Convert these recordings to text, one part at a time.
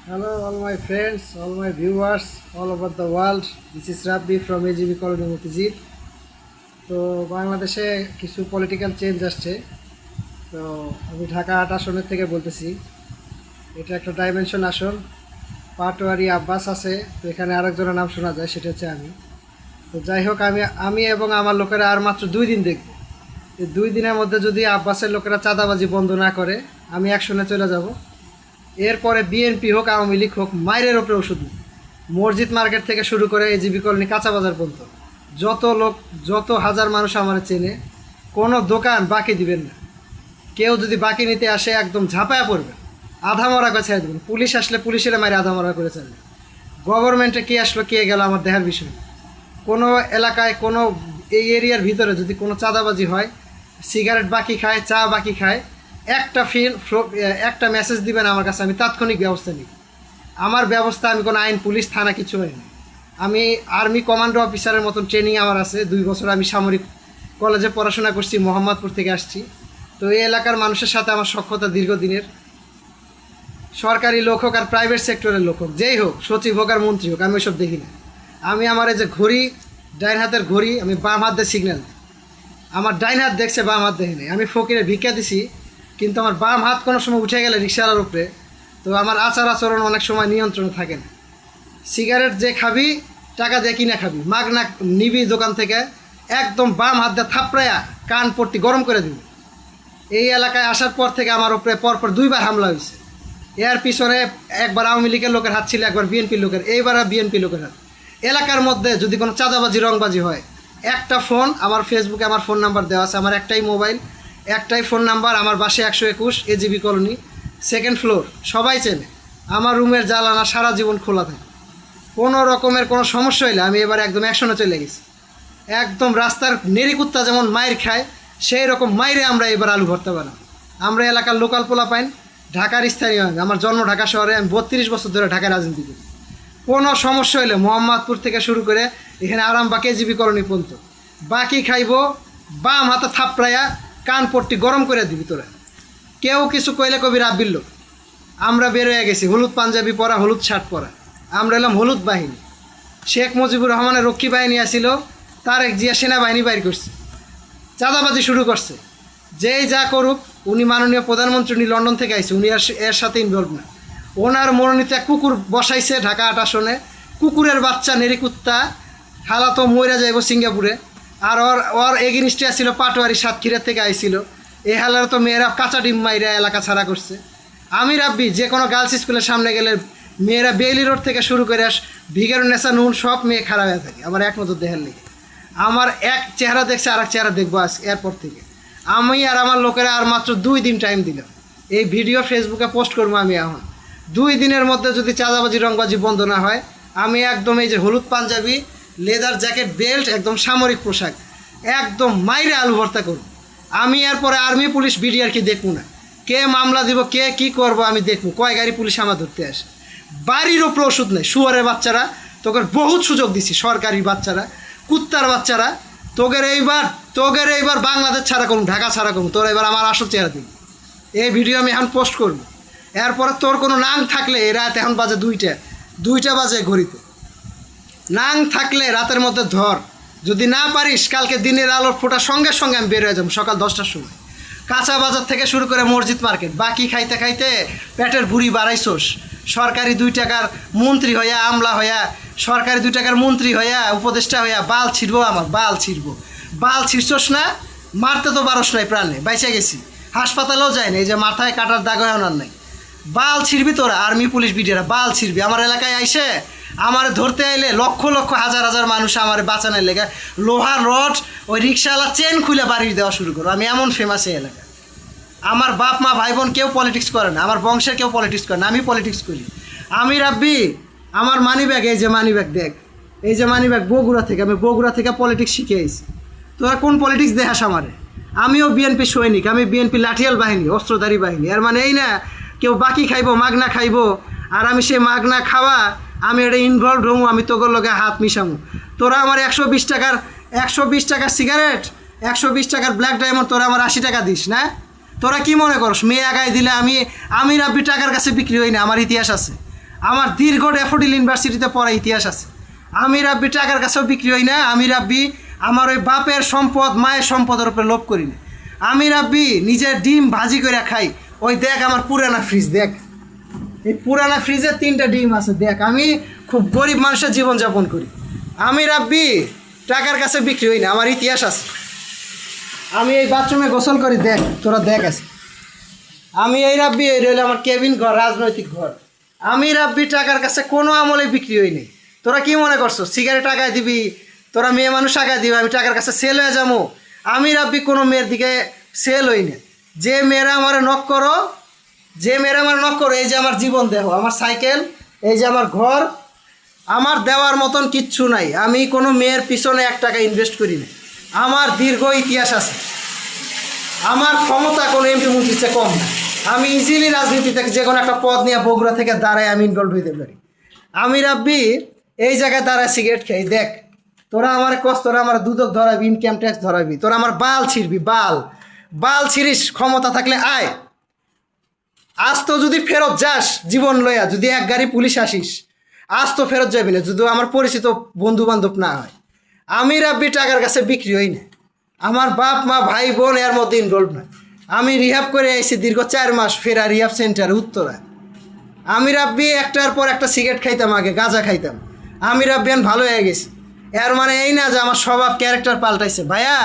Hello, all my friends, all my viewers all over the world. This is Rabbi from AGB Colony Motizid. তো বাংলাদেশে কিছু political change আসছে। তো আমি ঢাকা ৮ আসনের থেকে বলতেছি। এটা একটা ডাইমেনশন আসন, পাটোয়ারি আব্বাস আছে। তো এখানে আরেকজনের নাম শোনা যায়, সেটা হচ্ছে আমি। তো যাই হোক, আমি এবং আমার লোকেরা আর মাত্র 2 দিন দেখব। এই 2 দিনের মধ্যে যদি আব্বাসের লোকেরা চাঁদাবাজি বন্ধ না করে, আমি অ্যাকশনে চলে যাব। এরপরে বিএনপি হোক, আওয়ামী লীগ হোক, মাইরের ওপরে ওষুধ। মসজিদ মার্কেট থেকে শুরু করে এজিবি কলোনি কাঁচা বাজার পর্যন্ত যত হাজার মানুষ আমার চেনে, কোনো দোকান বাকি দিবেন না। কেউ যদি বাকি নিতে আসে একদম ঝাঁপায়া পড়বে, আধা মরা করে ছেড়ে দেবেন। পুলিশ আসলে পুলিশের মাইরে আধা মরা করে ছাড়বে। গভর্নমেন্টে কে আসলো কে গেল আমার দেখার বিষয়। কোনো এলাকায় কোনো এই এরিয়ার ভিতরে যদি কোনো চাঁদাবাজি হয়, সিগারেট বাকি খায়, চা বাকি খায়, একটা মেসেজ দিবেন আমার কাছে, আমি তাৎক্ষণিক ব্যবস্থা নিই। আমার ব্যবস্থা, আমি কোনো আইন পুলিশ থানা কিছু হয়নি। আমি আর্মি কমান্ডো অফিসারের মতন ট্রেনিং আমার আছে। 2 বছর আমি সামরিক কলেজে পড়াশোনা করছি, মোহাম্মদপুর থেকে আসছি। তো এই এলাকার মানুষের সাথে আমার সখ্যতা দীর্ঘদিনের। সরকারি লোক হোক আর প্রাইভেট সেক্টরের লোক হোক, যেই হোক, সচিব হোক আর মন্ত্রী হোক, আমি ওইসব দেখি না। আমি আমার এই যে ঘড়ি, ডাইন হাতের ঘড়ি, আমি বাম হাত দিয়ে সিগন্যাল দিই। আমার ডাইন হাত দেখছে, বাম হাত দেখে নেই। আমি ফকিরে ভিক্ষা দিছি, কিন্তু আমার বাম হাত কোনো সময় উঠে গেলে রিক্সাওয়ালার উপরে, তো আমার আচরণ অনেক সময় নিয়ন্ত্রণে থাকে না। সিগারেট যে খাবি, টাকা দিয়ে কিনা খাবি, মাগনা নিবি দোকান থেকে, একদম বাম হাত দিয়ে থাপড়ায়া কান পট্টি গরম করে দিবি। এই এলাকায় আসার পর থেকে আমার উপরে পরপর 2 বার হামলা হয়েছে। এর পিছনে একবার আওয়ামী লীগের লোকের হাত ছিল, একবার বিএনপির লোকের, এইবার বিএনপি লোকের হাত। এলাকার মধ্যে যদি কোনো চাঁদাবাজি রংবাজি হয়, একটা ফোন, আমার ফেসবুকে আমার ফোন নাম্বার দেওয়া আছে, আমার একটাই মোবাইল, একটাই ফোন নাম্বার। আমার বাসে 121 এজিবি কলোনি, 2nd ফ্লোর, সবাই চেনে। আমার রুমের জানালা সারা জীবন খোলা থাকে। কোনো রকমের কোনো সমস্যা হইলে আমি এবার একদম অ্যাকশনে চলে গেছি। একদম রাস্তার নেড়িকুত্তা যেমন মাইর খায়, সেই রকম মাইরে আমরা এবার আলু ভর্তা বানাই। আমরা এলাকার লোকাল পোলা পাইন, ঢাকার স্থানীয়। আমার জন্ম ঢাকা শহরে, আমি 32 বছর ধরে ঢাকায় রাজনীতি করি। কোনো সমস্যা হইলে মোহাম্মদপুর থেকে শুরু করে এখানে আরামবাগ এজিবি কলোনি পর্যন্ত বাকি খাইব, বাম হাতে থাপড়াইয়া কান পট্টি গরম করে দিবি তোরা। কেউ কিছু কইলে কবি রাব্বির লোক। আমরা বের হয়ে গেছি, হলুদ পাঞ্জাবি পরা, হলুদ শার্ট পরা। আমরা এলাম হলুদ বাহিনী। শেখ মুজিবুর রহমানের রক্ষী বাহিনী আসিল, তারেক জিয়া সেনাবাহিনী বাইর করছে, চাঁদাবাজি শুরু করছে। যেই যা করুক, উনি মাননীয় প্রধানমন্ত্রী, উনি লন্ডন থেকে আইছে, উনি এর সাথে ইনভলভ না। ওনার মনোনীত এক কুকুর বসাইছে ঢাকা 8 আসনে। কুকুরের বাচ্চা নেড়িকুত্তা হালা তো মইরা যাইব সিঙ্গাপুরে। আর ওর এগেনিস্টে আসছিল পাটোয়ারি সাতক্ষীরা থেকে আইছিল। এই হালার তো মেয়েরা কাঁচা ডিম মাইরা এলাকা ছাড়া করছে। আমি রাব্বি, যে কোনো গার্লস স্কুলের সামনে গেলে মেয়েরা বেইলি রোড থেকে শুরু করে ভিগার নেশা নুন সব মেয়ে খারাপ হয়ে থাকে আমার এক নজর দেখার লেগে। আমার এক চেহারা দেখছে, আর এক চেহারা দেখবো আজ এরপর থেকে। আমি আর আমার লোকেরা আর মাত্র 2 দিন টাইম দিলাম। এই ভিডিও ফেসবুকে পোস্ট করবো আমি এখন। 2 দিনের মধ্যে যদি চাঁদাবাজি রংবাজি বন্ধ না হয়, আমি একদম এই যে হলুদ পাঞ্জাবি, লেদার জ্যাকেট, বেল্ট, একদম সামরিক পোশাক, একদম মাইরে আলু ভর্তা করব। আমি এরপরে আর্মি পুলিশ বিডিআর কি দেখবো না, কে মামলা দিব, কে কি করব, আমি দেখবো কয় গাড়ি পুলিশ আমার ধরতে আসে। বাড়ির ওপরে ওষুধ নেই, শুয়ারের বাচ্চারা, তোকে বহুত সুযোগ দিছি। সরকারি বাচ্চারা, কুত্তার বাচ্চারা, তোগের এইবার বাংলাদেশ ছাড়া করুন, ঢাকা ছাড়া করুন, তোর এবার আমার আসল চেহারা দিবি। এই ভিডিও আমি এখন পোস্ট করবো। এরপরে তোর কোনো নাং থাকলে, রাত এখন বাজে 2টা বাজে ঘড়িতে, নাং থাকলে রাতের মধ্যে ধর। যদি না পারিস, কালকে দিনের আলোর ফোটার সঙ্গে সঙ্গে আমি বের হয়ে যাবো সকাল 10টার সময়। কাঁচা বাজার থেকে শুরু করে মসজিদ মার্কেট, বাকি খাইতে খাইতে পেটের ভুঁড়ি বাড়াইছোস। সরকারি 2 টাকার মন্ত্রী হইয়া, আমলা হইয়া, সরকারি 2 টাকার মন্ত্রী হইয়া, উপদেষ্টা হইয়া বাল ছিড়বো, আমার বাল ছিড়বো। বাল ছিঁড়ছস না, মারতে তো পারস নাই, প্রাণে বাইচে গেছি, হাসপাতালেও যায় না, এই যে মাথায় কাটার দাগ আনার নাই। বাল ছিড়বি তোরা, আর্মি পুলিশ বিডিআর বাল ছিড়বি। আমার এলাকায় আইসে আমার ধরতে আইলে লক্ষ লক্ষ হাজার হাজার মানুষ আমার বাঁচানোর লেগে লোহার রড, ওই রিক্সাওয়ালা চেন খুলে বাড়ি দেওয়া শুরু করো। আমি এমন ফেমাস এই এলাকা। আমার বাপ মা ভাই বোন কেউ পলিটিক্স করে না, আমার বংশের কেউ পলিটিক্স করে না, আমি পলিটিক্স করি। আমি রাব্বি, আমার মানি ব্যাগ, এই যে মানি ব্যাগ দেখ, এই যে মানি ব্যাগ বগুড়া থেকে, আমি বগুড়া থেকে পলিটিক্স শিখে আইছি। তোরা কোন পলিটিক্স দেখাস আমারে? আমিও বিএনপি সৈনিক, আমি বিএনপি লাঠিয়াল বাহিনী, অস্ত্রধারী বাহিনী। এর মানে এই না কেউ বাকি খাইবো, মাগনা খাইবো, আর আমি সেই মাগনা খাওয়া আমি এটা ইনভলভ হমু, আমি তোর লগে হাত মিশামু। তোরা আমার 120 টাকার সিগারেট, 120 টাকার ব্ল্যাক ডায়মন্ড, তোরা আমার 80 টাকা দিস না? তোরা কি মনে করস মেয়ে আগায় দিলে আমি রাব্বি টাকার কাছে বিক্রি হই না? আমার ইতিহাস আছে। আমার দীর্ঘ ড্যাফোডিল ইউনিভার্সিটিতে পড়া ইতিহাস আছে। আমি রাব্বি টাকার কাছেও বিক্রি হই না। আমি রাব্বি আমার ওই বাপের সম্পদ মায়ের সম্পদের উপরে লোভ করি না। আমি রাব্বি নিজের ডিম ভাজি করে খাই। ওই দেখ আমার পুরানা ফ্রিজ, দেখ এই পুরানা ফ্রিজে 3টা ডিম আছে, দেখ আমি খুব গরিব মানুষের জীবনযাপন করি। আমি রাব্বি টাকার কাছে বিক্রি হই না, আমার ইতিহাস আছে। আমি এই বাথরুমে গোসল করি, দেখ তোরা দেখ আছে। আমি এই রাব্বি এই রইল আমার কেবিন ঘর, রাজনৈতিক ঘর। আমি রাব্বি টাকার কাছে কোনো আমলে বিক্রি হইনি। তোরা কি মনে করছো সিগারেট টাকায় দিবি, তোরা মেয়ে মানুষ টাকায় দিবি, আমি টাকার কাছে সেল হয়ে যাবো? আমি রাব্বি কোনো মেয়ের দিকে সেল হই না। যে মেয়েরা আমার নক করো, যে মেয়েরা আমার নক করো, এই যে আমার জীবন দেহ, আমার সাইকেল, এই যে আমার ঘর, আমার দেওয়ার মতন কিচ্ছু নাই। আমি কোনো মেয়ের পিছনে 1 টাকা ইনভেস্ট করি না। আমার দীর্ঘ ইতিহাস আছে। আমার ক্ষমতা কোনো এমপি মন্ত্রীর চেয়ে কম না। আমি ইজিলি রাজনীতি থেকে যে কোনো একটা পদ নিয়ে বগুড়া থেকে দাঁড়ায় আমি ইনভলভ হইতে পারি। আমি রাব্বি এই জায়গায় দাঁড়ায় সিগারেট খাই, দেখ তোরা আমার কষ্ট, তোরা আমার দুদক ধরাবি, ইনকাম ট্যাক্স ধরাবি, তোরা আমার বাল ছিড়বি, বাল ছিড়িস, ক্ষমতা থাকলে আয়। আজ তো যদি ফেরত যাস জীবন লইয়া, যদি 1 গাড়ি পুলিশ আসিস, আজ তো ফেরত যাবি না যদি আমার পরিচিত বন্ধু বান্ধব না হয়। আমি রাব্বি টাকার কাছে বিক্রি হই না। আমার বাপ মা ভাই বোন এর মধ্যে ইনভলভ না। আমি রিহাব করে আইছি দীর্ঘ 4 মাস, ফেরা রিহাব সেন্টার উত্তরা। আমি রাব্বি একটার পর একটা সিগারেট খাইতাম, আগে গাঁজা খাইতাম। আমি রাব্বি ভালো হয়ে গেছি। এর মানে এই না যে আমার স্বভাব ক্যারেক্টার পাল্টাইছে। ভাইয়া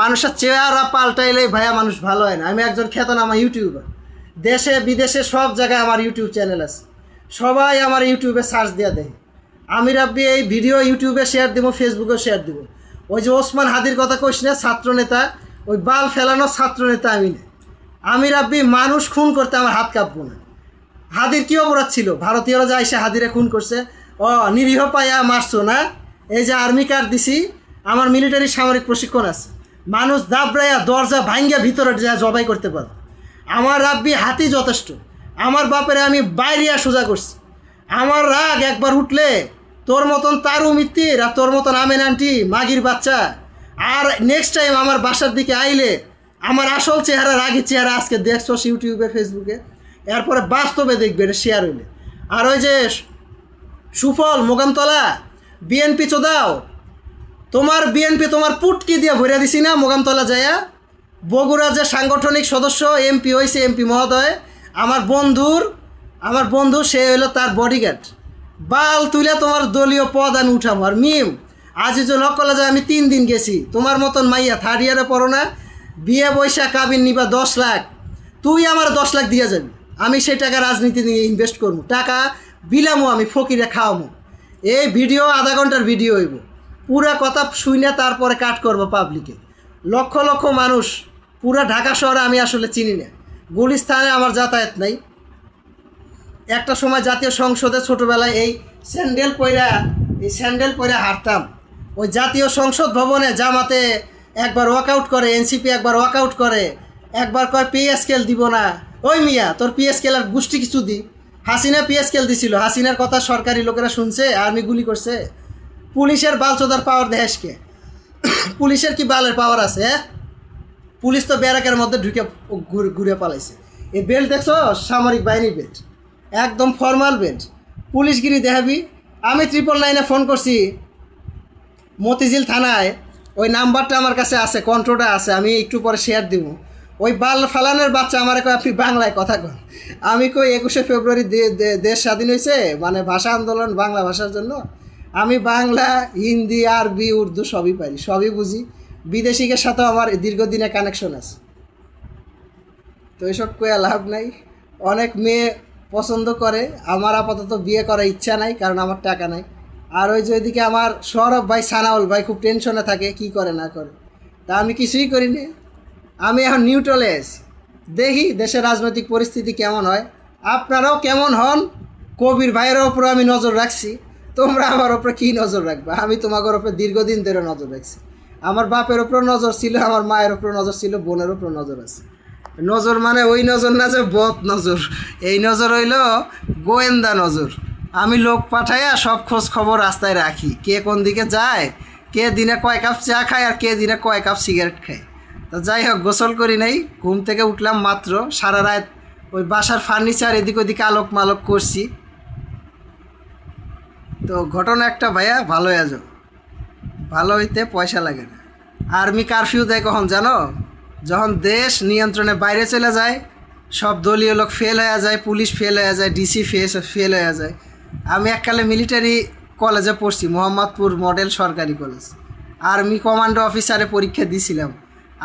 মানুষের চেহারা পাল্টাইলেই ভাইয়া মানুষ ভালো হয় না। আমি একজন খ্যাতনামা ইউটিউবার, দেশে বিদেশে সব জায়গায় আমার ইউটিউব চ্যানেল আছে। সবাই আমার ইউটিউবে সার্চ দেওয়া দেখে। আমি রাব্বি এই ভিডিও ইউটিউবে শেয়ার দেবো, ফেসবুকেও শেয়ার দেবো। ওই যে ওসমান হাদির কথা কইস না, ছাত্রনেতা, ওই বাল ফেলানো ছাত্রনেতা আমি না। আমি রাব্বি মানুষ খুন করতে আমার হাত কাঁপবো না। হাদির কী অপরাধ ছিল? ভারতীয়রা যা এসে হাদিরে খুন করছে, নিরীহ পাইয়া মারছো না? এই যে আর্মি কার্ড দিছি, আমার মিলিটারি সামরিক প্রশিক্ষণ আছে। মানুষ দাবড়াইয়া দরজা ভাঙ্গিয়া ভিতরে যা জবাই করতে পারো। আমার রাব্বি হাতি যথেষ্ট। আমার বাপেরে আমি বাইরিয়া সোজা করছি। আমার রাগ একবার উঠলে তোর মতন তারু মিত্তির আর তোর মতন আমেন আন্টি মাগির বাচ্চা আর নেক্সট টাইম আমার বাসার দিকে আইলে আমার আসল চেহারা, রাগের চেহারা আজকে দেখছো ইউটিউবে ফেসবুকে, এরপরে বাস্তবে দেখবে, এটা শেয়ার হইলে। আর ওই যে সুফল মোগামতলা বিএনপি চোদাও, তোমার বিএনপি তোমার পুটকি দিয়ে ভরিয়া দিছি না মোগামতলা যাইয়া। বগুড়া যে সাংগঠনিক সদস্য এমপি হয়েছে, এমপি মহোদয়, আমার বন্ধু সে হইলো তার বডিগার্ড। বাল তুলে তোমার দলীয় পদ আমি উঠাবো। আর মিম আজিজুল হক কলেজে আমি 3 দিন গেছি। তোমার মতন মাইয়া 3rd ইয়ারে পড়ো না, বিয়ে বৈশা কাবিন নিবা 10 লাখ, তুই আমার 10 লাখ দিয়ে যাবি। আমি সেই টাকা রাজনীতি নিয়ে ইনভেস্ট করবো, টাকা বিলামো, আমি ফকিরে খাওয়ামো। এই ভিডিও 1/2 ঘন্টার ভিডিও হইব, পুরা কথা শুনে তারপরে কাট করবো পাবলিকে। লক্ষ লক্ষ মানুষ, পুরা ঢাকা শহরে আমি আসলে চিনি না। গুলিস্তানে আমার যাতায়াত নাই। একটা সময় জাতীয় সংসদে ছোটোবেলায় এই স্যান্ডেল পরে হাঁটতাম। ওই জাতীয় সংসদ ভবনে জামাতে একবার ওয়াকআউট করে, এনসিপি একবার ওয়াকআউট করে, একবার কয় পিএসকেল দিব না। ওই মিয়া তোর পিএসকেল আর গোষ্ঠী কিছু দি। হাসিনা পিএসকেল দিছিল, হাসিনার কথা সরকারি লোকেরা শুনছে, আর্মি গুলি করছে। পুলিশের বালচোদার পাওয়ার দেশকে, পুলিশের কি বালের পাওয়ার আছে? পুলিশ তো ব্যারাকের মধ্যে ঢুকে ঘুরে পালাইছে। এই বেল্ট দেখছো? সামরিক বাহিনীর বেল্ট, একদম ফর্মাল বেল্ট। পুলিশগিরি দেখাবি। আমি 999-এ ফোন করছি মতিঝিল থানায়, ওই নাম্বারটা আমার কাছে আছে, কন্ট্রোলটা আছে, আমি একটু পরে শেয়ার দিব। ওই বাল ফালানের বাচ্চা আমার কয় আপনি বাংলায় কথা কন। আমি কই 21শে ফেব্রুয়ারি দেশ স্বাধীন হয়েছে, মানে ভাষা আন্দোলন বাংলা ভাষার জন্য। আমি বাংলা, হিন্দি, আরবি, উর্দু সবই পারি, সবই বুঝি। বিদেশিকের সাথেও আমার দীর্ঘদিনে কানেকশন আছে। তো এসব কয়ে লাভ নাই। অনেক মেয়ে পছন্দ করে, আমার আপাতত বিয়ে করার ইচ্ছা নাই, কারণ আমার টাকা নাই। আর ওই যে ওইদিকে আমার সৌরভ ভাই, সানাউল ভাই খুব টেনশনে থাকে, কি করে না করে। তা আমি কিছুই করিনি, আমি এখন নিউট্রালে আছি। দেখি দেশের রাজনৈতিক পরিস্থিতি কেমন হয়, আপনারাও কেমন হন। কবির ভাইয়ের ওপরে আমি নজর রাখছি, তোমরা আমার ওপরে কী নজর রাখবা? আমি তোমাদের ওপরে দীর্ঘদিন ধরে নজর রাখছি। আমার বাপের ওপরে নজর ছিল, আমার মায়ের ওপরে নজর ছিল, বোনের ওপরে নজর আছে। নজর মানে ওই নজর না যে বদ নজর, এই নজর হইল গোয়েন্দা নজর। আমি লোক পাঠাইয়া সব খোঁজ খবর রাস্তায় রাখি, কে কোন দিকে যায়, কে দিনে কয় কাপ চা খায় আর কে দিনে কয় কাপ সিগারেট খায়। তো যাই হোক, গোসল করি নাই, ঘুম থেকে উঠলাম মাত্র, সারা রাত ওই বাসার ফার্নিচার এদিক ওদিকে আলোক মালক করছি। তো ঘটনা একটা ভাইয়া, ভালো আছো, ভালো হইতে পয়সা লাগে না। আর্মি কারফিউ দেয় কখন জানো? যখন দেশ নিয়ন্ত্রণের বাইরে চলে যায়, সব দলীয় লোক ফেল হয়ে যায়, পুলিশ ফেল হয়ে যায়, ডিসি ফেল হয়ে যায়। আমি এককালে মিলিটারি কলেজে পড়ছি, মোহাম্মদপুর মডেল সরকারি কলেজ। আর্মি কমান্ডো অফিসারে পরীক্ষা দিয়েছিলাম।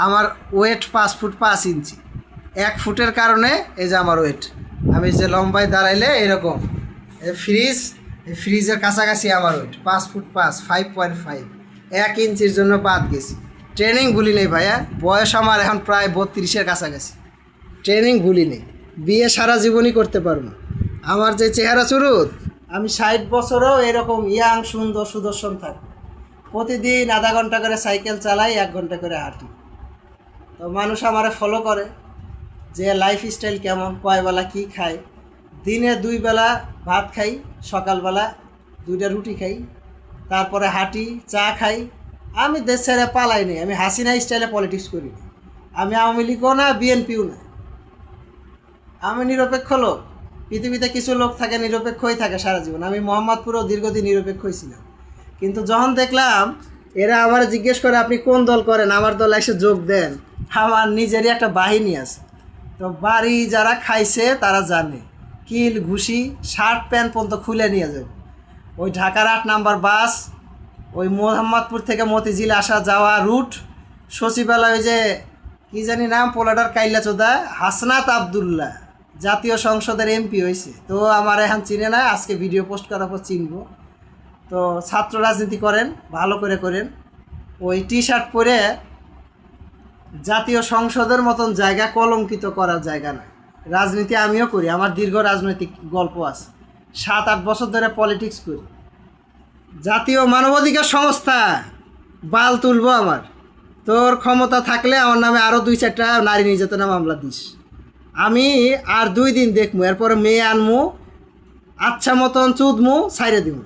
আমার ওয়েট 5 ফুট 5 ইঞ্চি। 1 ফুটের কারণে এই যে আমার ওয়েট, আমি যে লম্বায় দাঁড়াইলে এরকম, ফ্রিজের কাছাকাছি আমার ওয়েট 5 ফুট 5, 5.5, 1 ইঞ্চির জন্য বাদ গেছি। ট্রেনিং ভুলি নেই ভাইয়া, বয়স আমার এখন প্রায় 32-এর কাছাকাছি। ট্রেনিং ভুলি নেই, বিয়ে সারা জীবনই করতে পারবো। আমার যে চেহারা চুরুত, আমি 60 বছরও এরকম ইয়াং সুন্দর সুদর্শন থাকি। প্রতিদিন আধা ঘন্টা করে সাইকেল চালাই, 1 ঘন্টা করে হাঁটি। তো মানুষ আমারে ফলো করে যে লাইফস্টাইল কেমন, কয় বেলা কী খায়। দিনে 2 বেলা ভাত খাই, সকালবেলা 2টা রুটি খাই, তারপরে হাঁটি, চা খাই। আমি দেশ ছেড়ে পালাই নি, আমি হাসিনা স্টাইলে পলিটিক্স করি না। আমি আওয়ামী লীগও না, বিএনপিও না। আমি নিরপেক্ষ লোক। পৃথিবীতে কিছু লোক থাকে নিরপেক্ষই থাকে সারা জীবন। আমি মোহাম্মদপুরেও দীর্ঘদিন নিরপেক্ষই ছিলাম। কিন্তু যখন দেখলাম এরা আমার জিজ্ঞেস করে আপনি কোন দল করেন, আমার দল এসে যোগ দেন, আমার নিজেরই একটা বাহিনী আছে। তো বাড়ি যারা খাইছে তারা জানে, কিল ঘুষি শার্ট প্যান্ট পর্যন্ত খুলে নিয়ে যাবে। ওই ঢাকার 8 নাম্বার বাস, ওই মোহাম্মদপুর থেকে মতিঝিল আসা যাওয়া রুট, সচিবালয় ওই যে কী জানি নাম, পোলাডার কাইল্লাচোদা, হাসনাত আবদুল্লাহ জাতীয় সংসদের এমপি হয়েছে। তো আমার এখন চিনে না, আজকে ভিডিও পোস্ট করার পর চিনবো। তো ছাত্র রাজনীতি করেন, ভালো করে করেন। ওই টি শার্ট পরে জাতীয় সংসদের মতন জায়গা কলঙ্কিত করার জায়গা না। রাজনীতি আমিও করি, আমার দীর্ঘ রাজনৈতিক গল্প আছে। 7-8 বছর ধরে পলিটিক্স করি। জাতীয় মানবাধিকার সংস্থা বাল তুলবো আমার। তোর ক্ষমতা থাকলে আমার নামে আরও 2-4টা নারী নির্যাতনের মামলা দিস। আমি আর 2 দিন দেখবো, এরপরে মেয়ে আনমু, আচ্ছা মতন চুদমু, ছাইরে দিব,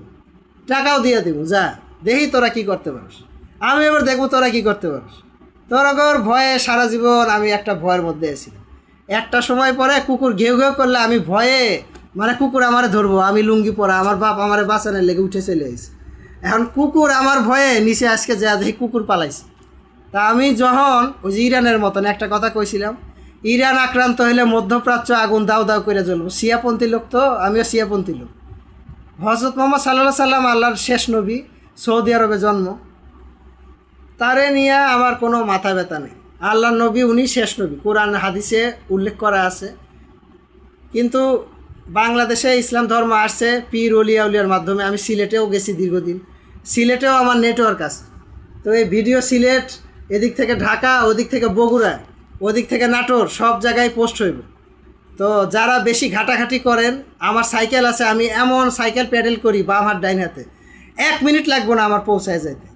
টাকাও দিয়ে দিব, যা দেখি তোরা কি করতে পারিস। আমি এবার দেখবো তোরা কি করতে পারিস। তোরা ভয়ে সারা জীবন আমি একটা ভয়ের মধ্যে আছিলাম। একটা সময় পরে কুকুর ঘেউ ঘেউ করলে আমি ভয়ে, মানে কুকুর আমারে ধরবো, আমি লুঙ্গি পরা, আমার বাপ আমারে বাঁচানোর লেগে উঠে চলে এসেছে। এখন কুকুর আমার ভয়ে নিচে আজকে যা দেখি কুকুর পালাইছে। তা আমি যখন ওই যে ইরানের মতন একটা কথা কইছিলাম, ইরান আক্রান্ত হইলে মধ্যপ্রাচ্য আগুন দাও দাও করে জ্বলবো। শিয়াপন্থী লোক, তো আমিও শিয়াপন্থী লোক। হজরত মোহাম্মদ সাল্লাল্লাহু আলাইহি সাল্লাম আল্লাহর শেষ নবী, সৌদি আরবে জন্ম, তারে নিয়ে আমার কোনো মাথা ব্যথা নেই। আল্লাহর নবী উনি শেষ নবী, কোরআন হাদিসে উল্লেখ করা আছে। কিন্তু বাংলাদেশে ইসলাম ধর্ম আসছে পীর অলিয়া উলিয়ার মাধ্যমে। আমি সিলেটেও গেছি দীর্ঘদিন, সিলেটেও আমার নেটওয়ার্ক আছে। তো এই ভিডিও সিলেট, এদিক থেকে ঢাকা, ওদিক থেকে বগুড়া, ওদিক থেকে নাটোর, সব জায়গায় পোস্ট হইব। তো যারা বেশি ঘাটাঘাটি করেন, আমার সাইকেল আছে, আমি এমন সাইকেল প্যাডেল করি বাম হাত ডাইন হাতে, 1 মিনিট লাগবো না আমার পৌঁছায় যাইতে।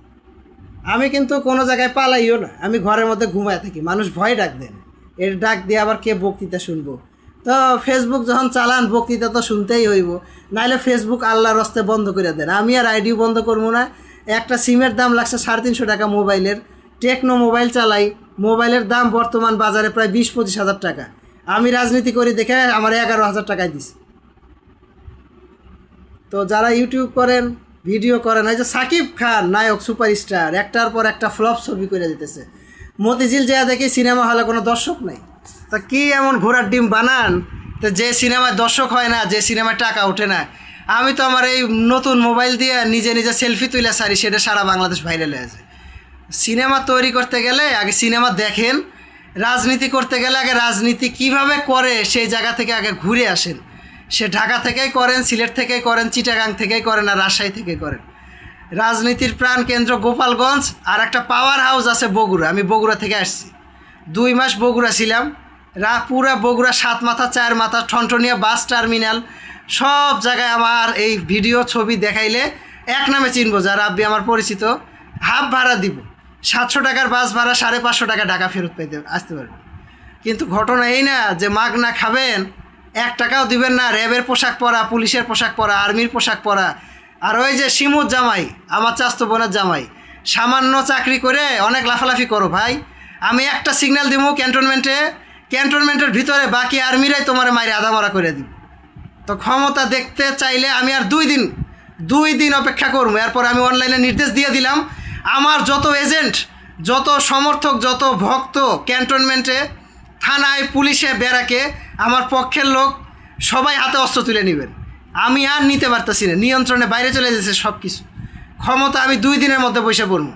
আমি কিন্তু কোনো জায়গায় পালাইও না, আমি ঘরের মধ্যে ঘুমায় থাকি। মানুষ ভয় ডাক দেন, এর ডাক দিয়ে আবার কে বক্তৃতা শুনবো। তো ফেসবুক যখন চালান, বক্তৃতা তো শুনতেই হইব, নাহলে ফেসবুক আল্লাহর রাস্তে বন্ধ করে দেন। আমি আর আইডিও বন্ধ করবো না। একটা সিমের দাম লাগছে 350 টাকা মোবাইলের, টেকনো মোবাইল চালাই, মোবাইলের দাম বর্তমান বাজারে প্রায় 20-25 হাজার টাকা। আমি রাজনীতি করি দেখে আমার 11,000 টাকায় দিস। তো যারা ইউটিউব করেন, ভিডিও করেন, এই যে সাকিব খান নায়ক সুপারস্টার, একটার পর একটা ফ্লপ ছবি করে দিতেছে। মতিঝিল যা দেখি সিনেমা হলে কোনো দর্শক নেই। তা কি এমন ঘোড়ার ডিম বানান, তো যে সিনেমায় দর্শক হয় না, যে সিনেমায় টাকা ওঠে না। আমি তো আমার এই নতুন মোবাইল দিয়ে নিজে নিজে সেলফি তুলে সারি, সেটা সারা বাংলাদেশ ভাইরাল হয়ে যায়। সিনেমা তৈরি করতে গেলে আগে সিনেমা দেখেন, রাজনীতি করতে গেলে আগে রাজনীতি কিভাবে করে সেই জায়গা থেকে আগে ঘুরে আসেন। সে ঢাকা থেকেই করেন, সিলেট থেকেই করেন, চিটাগাং থেকেই করেন, আর রাজশাহী থেকে করেন। রাজনীতির প্রাণ কেন্দ্র গোপালগঞ্জ, আর একটা পাওয়ার হাউস আছে বগুড়া। আমি বগুড়া থেকে আসছি, 2 মাস বগুড়া ছিলাম। পুরা বগুড়া 7 মাথা 4 মাথা ঠনঠনিয়া বাস টার্মিনাল, সব জায়গায় আমার এই ভিডিও ছবি দেখাইলে এক নামে চিনবো। যারা রাব্বি আমার পরিচিত, হাফ ভাড়া দিব, 700 টাকার বাস ভাড়া, 550 টাকা ঢাকা ফেরত পাইতে আসতে পারবেন। কিন্তু ঘটনা এই না যে মাগনা খাবেন, 1 টাকাও দিবেন না। র্যাবের পোশাক পরা, পুলিশের পোশাক পরা, আর্মির পোশাক পরা। আর ওই যে শিমুর জামাই, আমার চাস্তো বোনের জামাই, সামান্য চাকরি করে অনেক লাফালাফি করো ভাই। আমি একটা সিগন্যাল দিব ক্যান্টনমেন্টের ভিতরে, বাকি আর্মিরাই তোমার মাইরে আধা মরা করে দিব। তো ক্ষমতা দেখতে চাইলে আমি আর 2 দিন 2 দিন অপেক্ষা করবো, এরপর আমি অনলাইনে নির্দেশ দিয়ে দিলাম আমার যত এজেন্ট, যত সমর্থক, যত ভক্ত ক্যান্টনমেন্টে, থানায়, পুলিশে, ব্যারাকে, আমার পক্ষের লোক সবাই হাতে অস্ত্র তুলে নেবেন। আমি আর নিতে পারতেছি না, নিয়ন্ত্রণে বাইরে চলে যাচ্ছে সব কিছু। ক্ষমতা আমি 2 দিনের মধ্যে বসে পড়ব।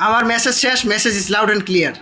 আমার মেসেজ শেষ, message is loud and clear.